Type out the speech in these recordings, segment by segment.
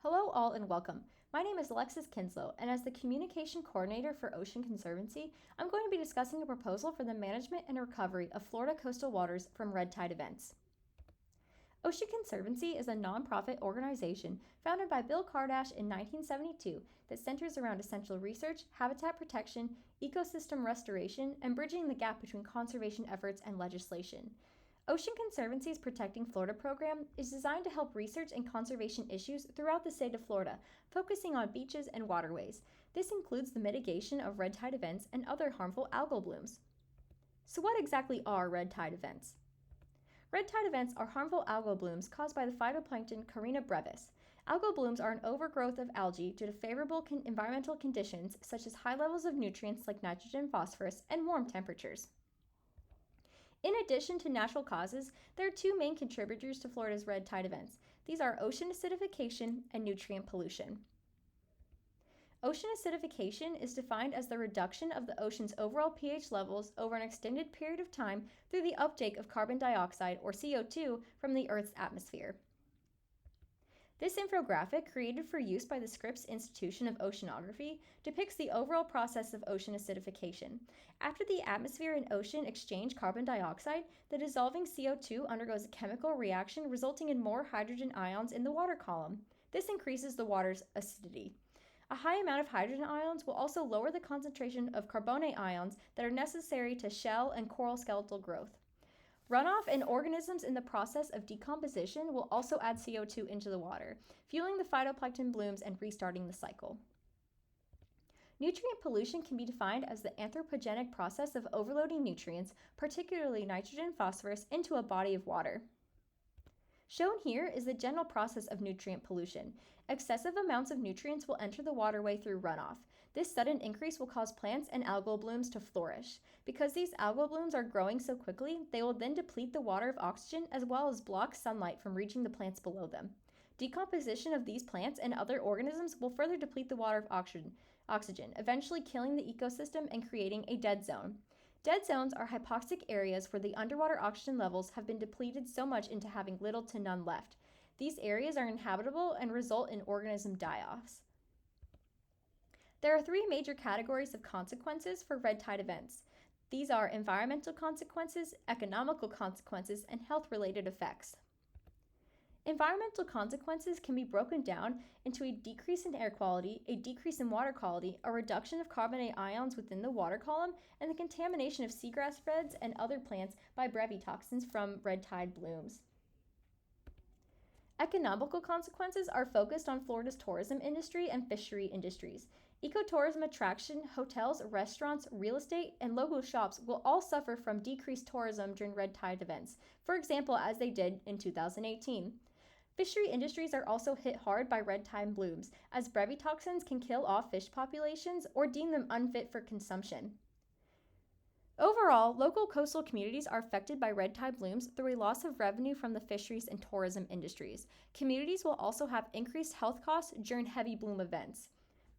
Hello all and welcome. My name is Alexis Kinslow, and as the Communication Coordinator for Ocean Conservancy, I'm going to be discussing a proposal for the management and recovery of Florida coastal waters from red tide events. Ocean Conservancy is a nonprofit organization founded by Bill Kardash in 1972 that centers around essential research, habitat protection, ecosystem restoration, and bridging the gap between conservation efforts and legislation. Ocean Conservancy's Protecting Florida program is designed to help research and conservation issues throughout the state of Florida, focusing on beaches and waterways. This includes the mitigation of red tide events and other harmful algal blooms. So what exactly are red tide events? Red tide events are harmful algal blooms caused by the phytoplankton Carina brevis. Algal blooms are an overgrowth of algae due to favorable environmental conditions such as high levels of nutrients like nitrogen, phosphorus, and warm temperatures. In addition to natural causes, there are two main contributors to Florida's red tide events. These are ocean acidification and nutrient pollution. Ocean acidification is defined as the reduction of the ocean's overall pH levels over an extended period of time through the uptake of carbon dioxide, or CO2, from the Earth's atmosphere. This infographic, created for use by the Scripps Institution of Oceanography, depicts the overall process of ocean acidification. After the atmosphere and ocean exchange carbon dioxide, the dissolving CO2 undergoes a chemical reaction resulting in more hydrogen ions in the water column. This increases the water's acidity. A high amount of hydrogen ions will also lower the concentration of carbonate ions that are necessary to shell and coral skeletal growth. Runoff and organisms in the process of decomposition will also add CO2 into the water, fueling the phytoplankton blooms and restarting the cycle. Nutrient pollution can be defined as the anthropogenic process of overloading nutrients, particularly nitrogen and phosphorus, into a body of water. Shown here is the general process of nutrient pollution. Excessive amounts of nutrients will enter the waterway through runoff. This sudden increase will cause plants and algal blooms to flourish. Because these algal blooms are growing so quickly, they will then deplete the water of oxygen as well as block sunlight from reaching the plants below them. Decomposition of these plants and other organisms will further deplete the water of oxygen, eventually killing the ecosystem and creating a dead zone. Dead zones are hypoxic areas where the underwater oxygen levels have been depleted so much into having little to none left. These areas are inhabitable and result in organism die-offs. There are three major categories of consequences for red tide events. These are environmental consequences, economical consequences, and health-related effects. Environmental consequences can be broken down into a decrease in air quality, a decrease in water quality, a reduction of carbonate ions within the water column, and the contamination of seagrass beds and other plants by brevetoxins from red tide blooms. Economical consequences are focused on Florida's tourism industry and fishery industries. Ecotourism attraction, hotels, restaurants, real estate, and local shops will all suffer from decreased tourism during red tide events, for example, as they did in 2018. Fishery industries are also hit hard by red tide blooms, as brevetoxins can kill off fish populations or deem them unfit for consumption. Overall, local coastal communities are affected by red tide blooms through a loss of revenue from the fisheries and tourism industries. Communities will also have increased health costs during heavy bloom events.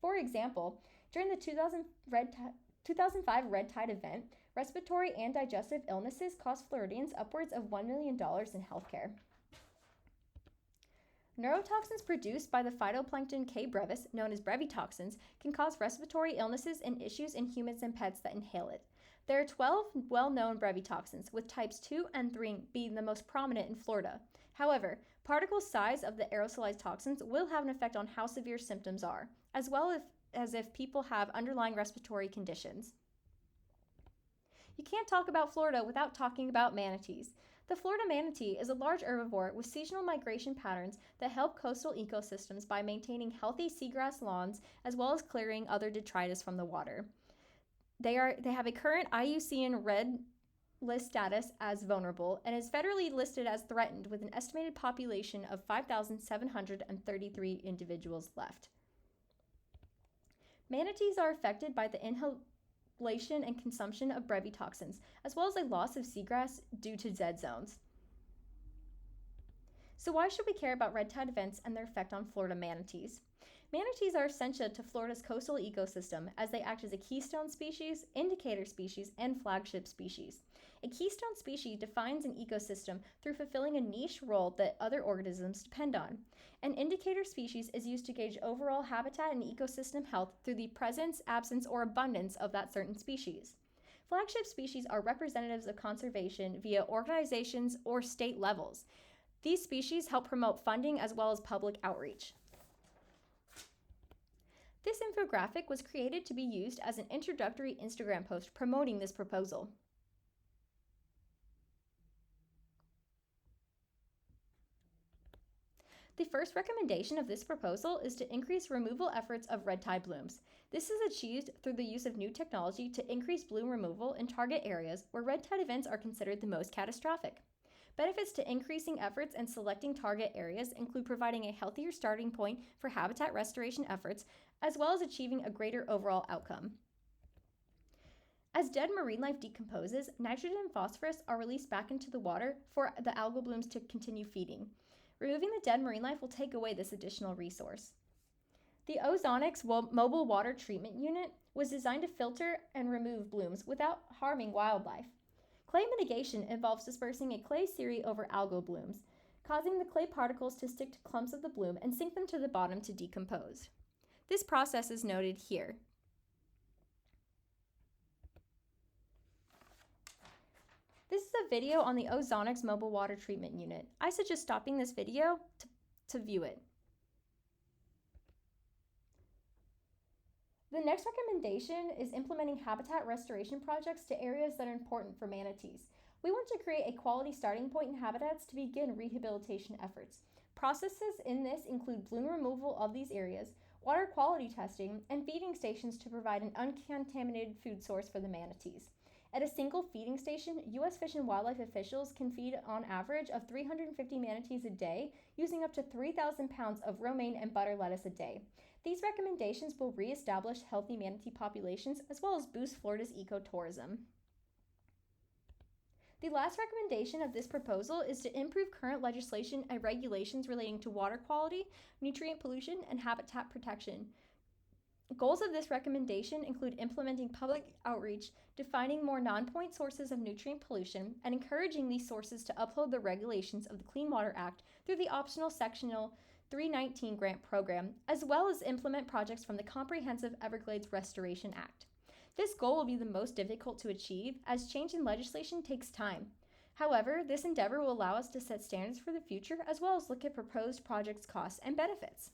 For example, during the 2005 red tide event, respiratory and digestive illnesses cost Floridians upwards of $1 million in healthcare. Neurotoxins produced by the phytoplankton K. brevis, known as brevetoxins, can cause respiratory illnesses and issues in humans and pets that inhale it. There are 12 well-known brevetoxins, with types 2 and 3 being the most prominent in Florida. However, particle size of the aerosolized toxins will have an effect on how severe symptoms are, as well as if people have underlying respiratory conditions. You can't talk about Florida without talking about manatees. The Florida manatee is a large herbivore with seasonal migration patterns that help coastal ecosystems by maintaining healthy seagrass lawns as well as clearing other detritus from the water. They have a current IUCN Red List status as vulnerable and is federally listed as threatened with an estimated population of 5,733 individuals left. Manatees are affected by the inhalation and consumption of brevetoxins, as well as a loss of seagrass due to dead zones. So why should we care about red tide events and their effect on Florida manatees? Manatees are essential to Florida's coastal ecosystem as they act as a keystone species, indicator species, and flagship species. A keystone species defines an ecosystem through fulfilling a niche role that other organisms depend on. An indicator species is used to gauge overall habitat and ecosystem health through the presence, absence, or abundance of that certain species. Flagship species are representatives of conservation via organizations or state levels. These species help promote funding as well as public outreach. This infographic was created to be used as an introductory Instagram post promoting this proposal. The first recommendation of this proposal is to increase removal efforts of red tide blooms. This is achieved through the use of new technology to increase bloom removal in target areas where red tide events are considered the most catastrophic. Benefits to increasing efforts and selecting target areas include providing a healthier starting point for habitat restoration efforts, as well as achieving a greater overall outcome. As dead marine life decomposes, nitrogen and phosphorus are released back into the water for the algal blooms to continue feeding. Removing the dead marine life will take away this additional resource. The Ozonics Mobile Water Treatment Unit was designed to filter and remove blooms without harming wildlife. Clay mitigation involves dispersing a clay series over algal blooms, causing the clay particles to stick to clumps of the bloom and sink them to the bottom to decompose. This process is noted here. This is a video on the Ozonics Mobile Water Treatment Unit. I suggest stopping this video to view it. The next recommendation is implementing habitat restoration projects to areas that are important for manatees. We want to create a quality starting point in habitats to begin rehabilitation efforts. Processes in this include bloom removal of these areas, water quality testing, and feeding stations to provide an uncontaminated food source for the manatees. At a single feeding station, U.S. Fish and Wildlife officials can feed on average of 350 manatees a day, using up to 3,000 pounds of romaine and butter lettuce a day. These recommendations will reestablish healthy manatee populations as well as boost Florida's ecotourism. The last recommendation of this proposal is to improve current legislation and regulations relating to water quality, nutrient pollution, and habitat protection. Goals of this recommendation include implementing public outreach, defining more non-point sources of nutrient pollution, and encouraging these sources to uphold the regulations of the Clean Water Act through the optional Sectional 319 grant program, as well as implement projects from the Comprehensive Everglades Restoration Act. This goal will be the most difficult to achieve, as change in legislation takes time. However, this endeavor will allow us to set standards for the future as well as look at proposed projects' costs and benefits.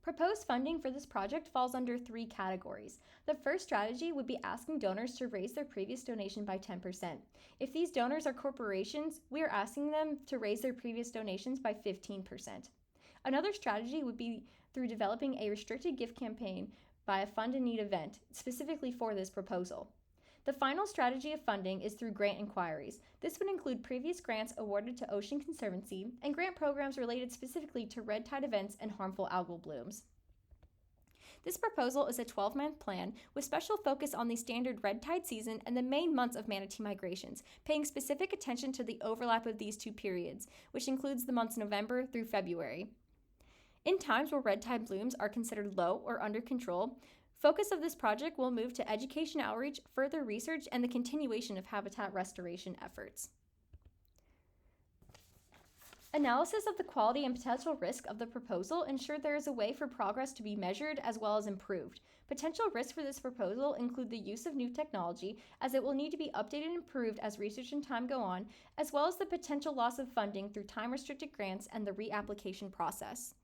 Proposed funding for this project falls under 3 categories. The first strategy would be asking donors to raise their previous donation by 10%. If these donors are corporations, we are asking them to raise their previous donations by 15%. Another strategy would be through developing a restricted gift campaign by a Fund in Need event, specifically for this proposal. The final strategy of funding is through grant inquiries. This would include previous grants awarded to Ocean Conservancy and grant programs related specifically to red tide events and harmful algal blooms. This proposal is a 12-month plan with special focus on the standard red tide season and the main months of manatee migrations, paying specific attention to the overlap of these 2 periods, which includes the months November through February. In times where red tide blooms are considered low or under control, focus of this project will move to education outreach, further research, and the continuation of habitat restoration efforts. Analysis of the quality and potential risk of the proposal ensure there is a way for progress to be measured as well as improved. Potential risks for this proposal include the use of new technology, as it will need to be updated and improved as research and time go on, as well as the potential loss of funding through time-restricted grants and the reapplication process.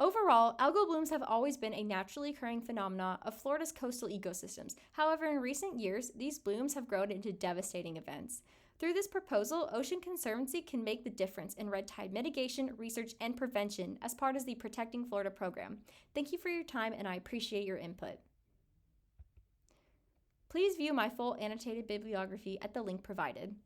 Overall, algal blooms have always been a naturally occurring phenomenon of Florida's coastal ecosystems. However, in recent years, these blooms have grown into devastating events. Through this proposal, Ocean Conservancy can make the difference in red tide mitigation, research, and prevention as part of the Protecting Florida program. Thank you for your time, and I appreciate your input. Please view my full annotated bibliography at the link provided.